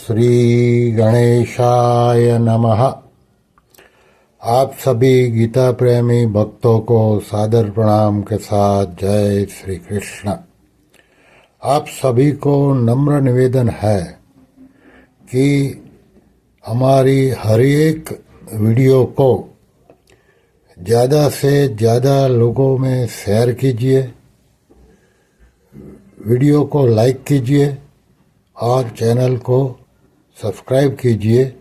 श्री गणेशाय नमः। आप सभी गीता प्रेमी भक्तों को सादर प्रणाम के साथ जय श्री कृष्ण। आप सभी को नम्र निवेदन है कि हमारी हर एक वीडियो को ज़्यादा से ज़्यादा लोगों में शेयर कीजिए, वीडियो को लाइक कीजिए और चैनल को सब्सक्राइब कीजिए।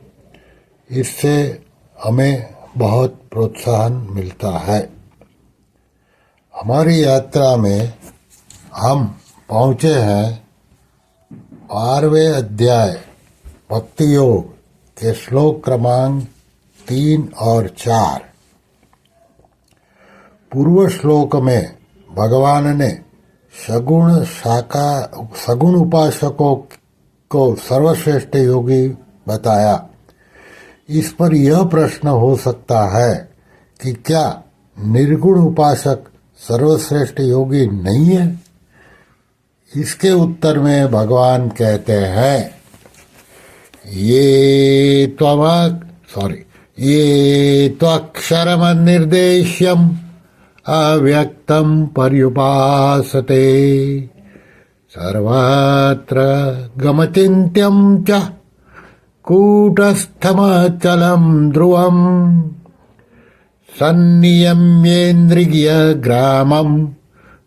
इससे हमें बहुत प्रोत्साहन मिलता है। हमारी यात्रा में हम पहुँचे हैं 12वें अध्याय भक्ति योग के श्लोक क्रमांक 3 और 4। पूर्व श्लोक में भगवान ने सगुण उपासकों को सर्वश्रेष्ठ योगी बताया। इस पर यह प्रश्न हो सकता है कि क्या निर्गुण उपासक सर्वश्रेष्ठ योगी नहीं है? इसके उत्तर में भगवान कहते हैं, ये त्वक्षरमनिर्देश्यम् अव्यक्तं पर्युपासते सर्वत्र गमचिन्त्यं च कूटस्थमचलं ध्रुवम् सन्नियम्येन्द्रियग्रामं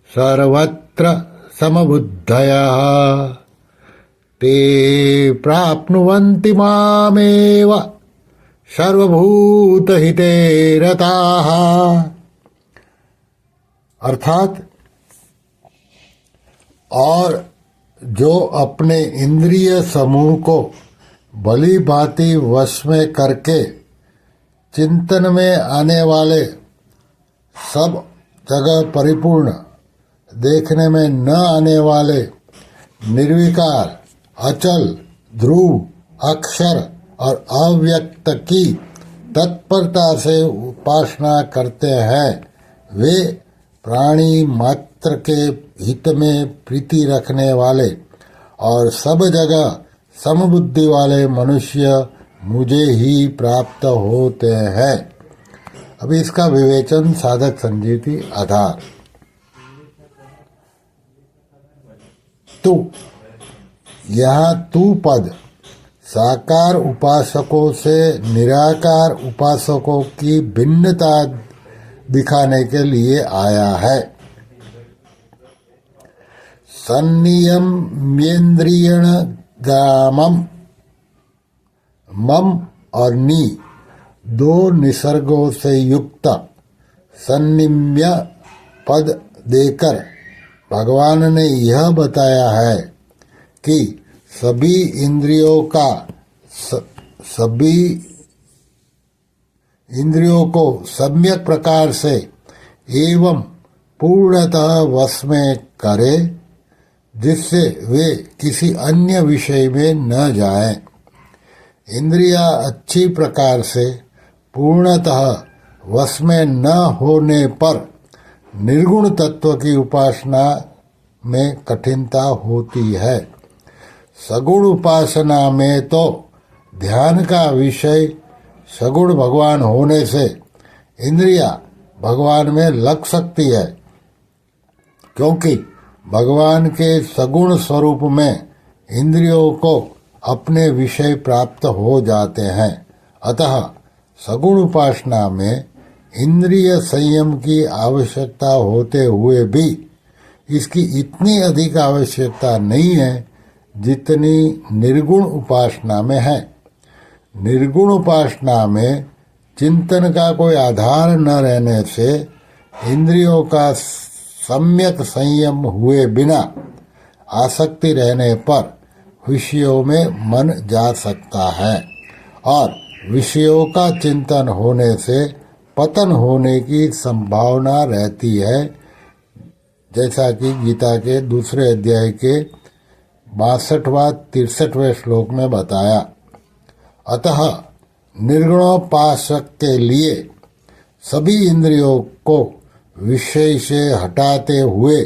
सर्वत्र समबुद्धयः ते प्राप्नुवन्ति मामेव सर्वभूतहिते रताः। अर्थात और जो अपने इंद्रिय समूह को भली भांति वश में करके चिंतन में आने वाले, सब जगह परिपूर्ण, देखने में न आने वाले, निर्विकार, अचल, ध्रुव, अक्षर और अव्यक्त की तत्परता से उपासना करते हैं, वे प्राणी मात्र के हित में प्रीति रखने वाले और सब जगह समबुद्धि वाले मनुष्य मुझे ही प्राप्त होते हैं। अभी इसका विवेचन साधक संजीवनी आधार। तू, यहाँ तू पद साकार उपासकों से निराकार उपासकों की भिन्नता दिखाने के लिए आया है। संनियम्येन्द्रियण ग्रामम, मम और नी दो निसर्गों से युक्त संनिम्य पद देकर भगवान ने यह बताया है कि सभी इंद्रियों को सम्यक प्रकार से एवं पूर्णतः वश में करे, जिससे वे किसी अन्य विषय में न जाएं। इंद्रियां अच्छी प्रकार से पूर्णतः वश में न होने पर निर्गुण तत्व की उपासना में कठिनता होती है। सगुण उपासना में तो ध्यान का विषय सगुण भगवान होने से इंद्रियां भगवान में लग सकती है, क्योंकि भगवान के सगुण स्वरूप में इंद्रियों को अपने विषय प्राप्त हो जाते हैं। अतः सगुण उपासना में इंद्रिय संयम की आवश्यकता होते हुए भी इसकी इतनी अधिक आवश्यकता नहीं है जितनी निर्गुण उपासना में है। निर्गुण उपासना में चिंतन का कोई आधार न रहने से इंद्रियों का सम्यक संयम हुए बिना आसक्ति रहने पर विषयों में मन जा सकता है और विषयों का चिंतन होने से पतन होने की संभावना रहती है, जैसा कि गीता के दूसरे अध्याय के 62-63वें श्लोक में बताया। अतः निर्गुणोपासक के लिए सभी इंद्रियों को विषय से हटाते हुए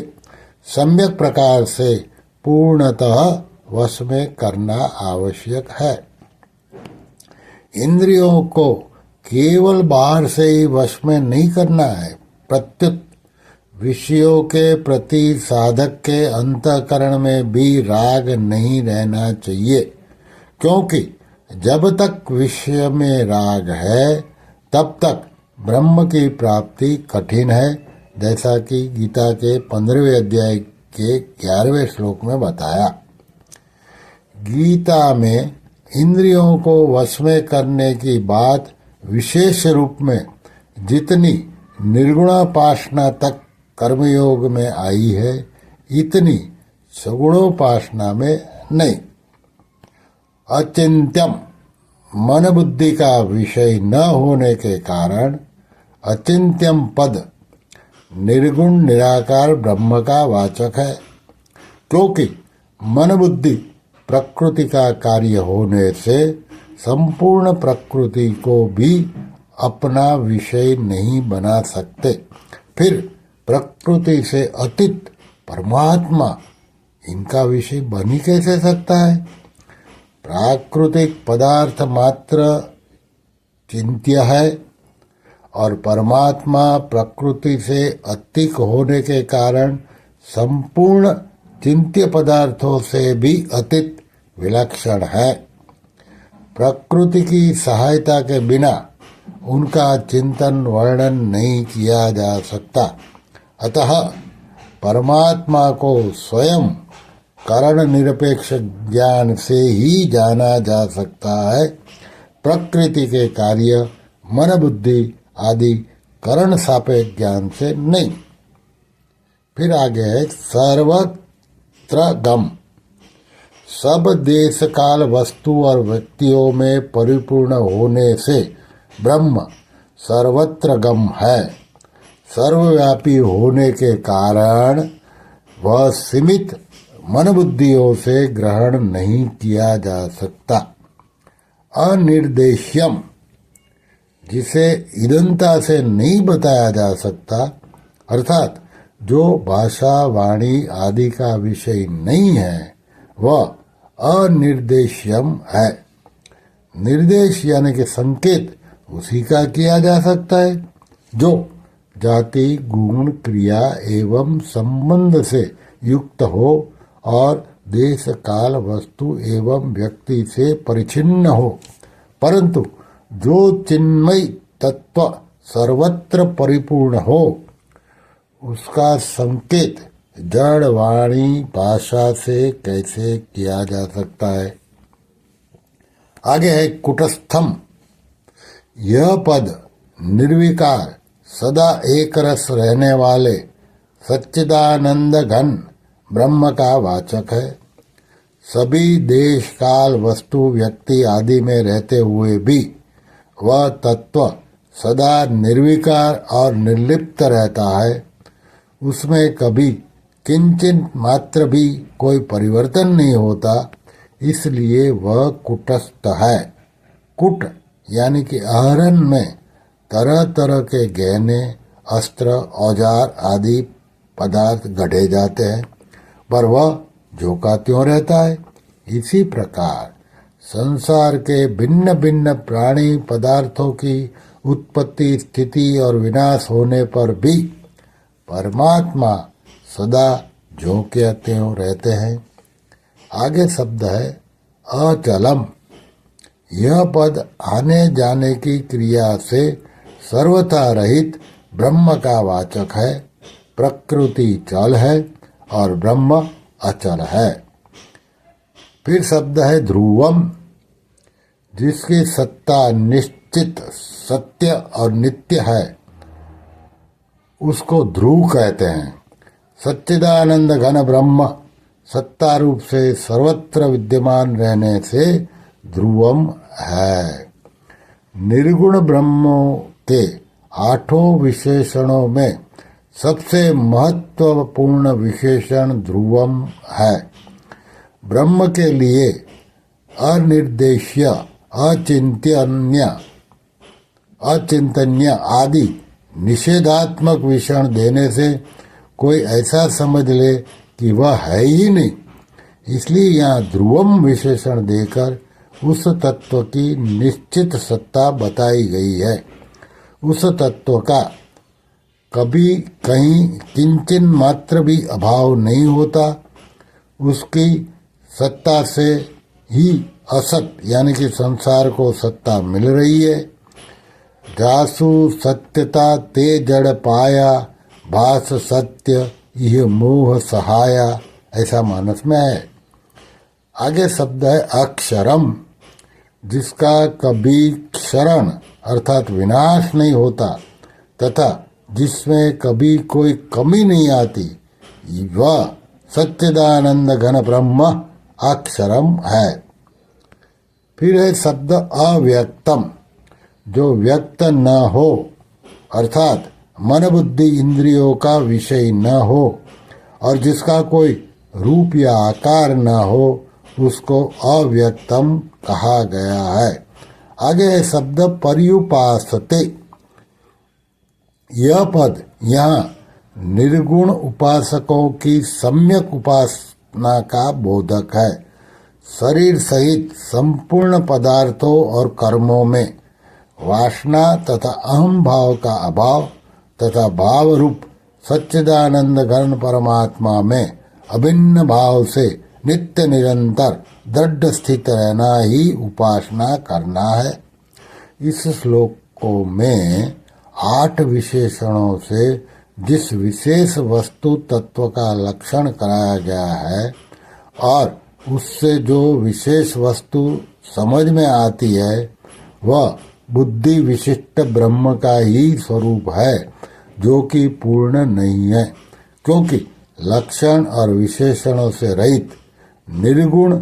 सम्यक प्रकार से पूर्णतः वश में करना आवश्यक है। इंद्रियों को केवल बाहर से ही वश में नहीं करना है, प्रत्युत विषयों के प्रति साधक के अंतःकरण में भी राग नहीं रहना चाहिए, क्योंकि जब तक विषय में राग है तब तक ब्रह्म की प्राप्ति कठिन है, जैसा कि गीता के 15वें अध्याय के 11वें श्लोक में बताया। गीता में इंद्रियों को वश में करने की बात विशेष रूप में जितनी निर्गुणापासना तक कर्मयोग में आई है, इतनी सगुणोपासना में नहीं। अचिंत्यम मन बुद्धि का विषय न होने के कारण अचिंत्यम पद निर्गुण निराकार ब्रह्म का वाचक है, क्योंकि मन बुद्धि प्रकृति का कार्य होने से संपूर्ण प्रकृति को भी अपना विषय नहीं बना सकते। फिर प्रकृति से अतीत परमात्मा इनका विषय बन ही कैसे सकता है? प्राकृतिक पदार्थ मात्र चिंत्य है और परमात्मा प्रकृति से अतिक होने के कारण संपूर्ण चिंत्य पदार्थों से भी अतीत विलक्षण है। प्रकृति की सहायता के बिना उनका चिंतन वर्णन नहीं किया जा सकता। अतः परमात्मा को स्वयं कारण निरपेक्ष ज्ञान से ही जाना जा सकता है, प्रकृति के कार्य मन बुद्धि आदि करण सापेक्ष ज्ञान से नहीं। फिर आगे है सर्वत्र गम। सब देश काल वस्तु और व्यक्तियों में परिपूर्ण होने से ब्रह्म सर्वत्र गम है। सर्वव्यापी होने के कारण वह सीमित मन बुद्धियों से ग्रहण नहीं किया जा सकता। अनिर्देश्यम, जिसे ईदंता से नहीं बताया जा सकता, अर्थात जो भाषा वाणी आदि का विषय नहीं है, वह अनिर्देश्यम है। निर्देश यानी कि संकेत उसी का किया जा सकता है जो जाति गुण क्रिया एवं संबंध से युक्त हो और देश काल वस्तु एवं व्यक्ति से परिचिन्न हो, परंतु जो चिन्मय तत्व सर्वत्र परिपूर्ण हो, उसका संकेत जड़ वाणी भाषा से कैसे किया जा सकता है? आगे है कुटस्थम। यह पद निर्विकार सदा एक रस रहने वाले सच्चिदानंद घन ब्रह्म का वाचक है। सभी देश काल वस्तु व्यक्ति आदि में रहते हुए भी वह तत्व सदा निर्विकार और निर्लिप्त रहता है। उसमें कभी किंचित मात्र भी कोई परिवर्तन नहीं होता, इसलिए वह कुटस्थ है। कुट यानी कि आहरण में तरह तरह के गहने अस्त्र औजार आदि पदार्थ गढ़े जाते हैं, पर वह झोंका त्यों रहता है। इसी प्रकार संसार के भिन्न भिन्न प्राणी पदार्थों की उत्पत्ति स्थिति और विनाश होने पर भी परमात्मा सदा झोंके त्यों रहते हैं। आगे शब्द है अचलम। यह पद आने जाने की क्रिया से सर्वथा रहित ब्रह्म का वाचक है। प्रकृति चल है और ब्रह्म अचल है। फिर शब्द है ध्रुवम, जिसकी सत्ता निश्चित सत्य और नित्य है, उसको ध्रुव कहते हैं। सच्चिदानंद घन ब्रह्म सत्ता रूप से सर्वत्र विद्यमान रहने से ध्रुवम है। निर्गुण ब्रह्मों के 8 विशेषणों में सबसे महत्वपूर्ण विशेषण ध्रुवम है। ब्रह्म के लिए अनिर्देश्य अचिंतन्य आदि निषेधात्मक विषण देने से कोई ऐसा समझ ले कि वह है ही नहीं, इसलिए यहाँ ध्रुवम विशेषण देकर उस तत्व की निश्चित सत्ता बताई गई है। उस तत्व का कभी कहीं किंचन मात्र भी अभाव नहीं होता। उसकी सत्ता से ही असत यानी कि संसार को सत्ता मिल रही है। जासु सत्यता ते जड़ पाया, भास सत्य यह मोह सहाया, ऐसा मानस में है। आगे शब्द है अक्षरम, जिसका कभी क्षरण अर्थात विनाश नहीं होता तथा जिसमें कभी कोई कमी नहीं आती, वह सच्चिदानंद घन ब्रह्म अक्षरम है। फिर है शब्द अव्यक्तम, जो व्यक्त न हो अर्थात मन बुद्धि इंद्रियों का विषय न हो और जिसका कोई रूप या आकार न हो, उसको अव्यक्तम कहा गया है। आगे है शब्द पर्युपासते। यह पद यहाँ निर्गुण उपासकों की सम्यक उपासना का बोधक है। शरीर सहित संपूर्ण पदार्थों और कर्मों में वासना तथा अहम भाव का अभाव तथा भाव रूप सच्चिदानंद घन परमात्मा में अभिन्न भाव से नित्य निरंतर दृढ़ स्थित रहना ही उपासना करना है। इस श्लोकों में 8 विशेषणों से जिस विशेष वस्तु तत्व का लक्षण कराया गया है और उससे जो विशेष वस्तु समझ में आती है, वह बुद्धि विशिष्ट ब्रह्म का ही स्वरूप है, जो कि पूर्ण नहीं है। क्योंकि लक्षण और विशेषणों से रहित निर्गुण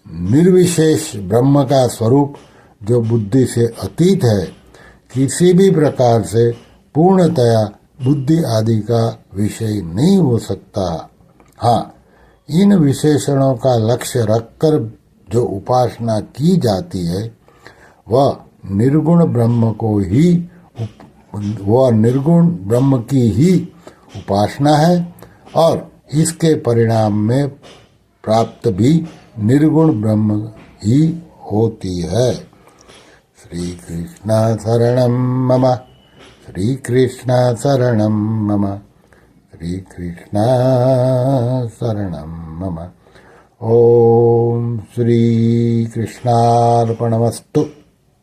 निर्विशेष ब्रह्म का स्वरूप, जो बुद्धि से अतीत है, किसी भी प्रकार से पूर्णतया बुद्धि आदि का विषय नहीं हो सकता। हाँ, इन विशेषणों का लक्ष्य रखकर जो उपासना की जाती है, वह निर्गुण ब्रह्म की ही उपासना है और इसके परिणाम में प्राप्त भी निर्गुण ब्रह्म ही होती है। श्री कृष्ण शरणं मम, श्री कृष्ण शरणं मम, श्री कृष्ण शरणं मम। ओम श्री कृष्णार्पणमस्तु।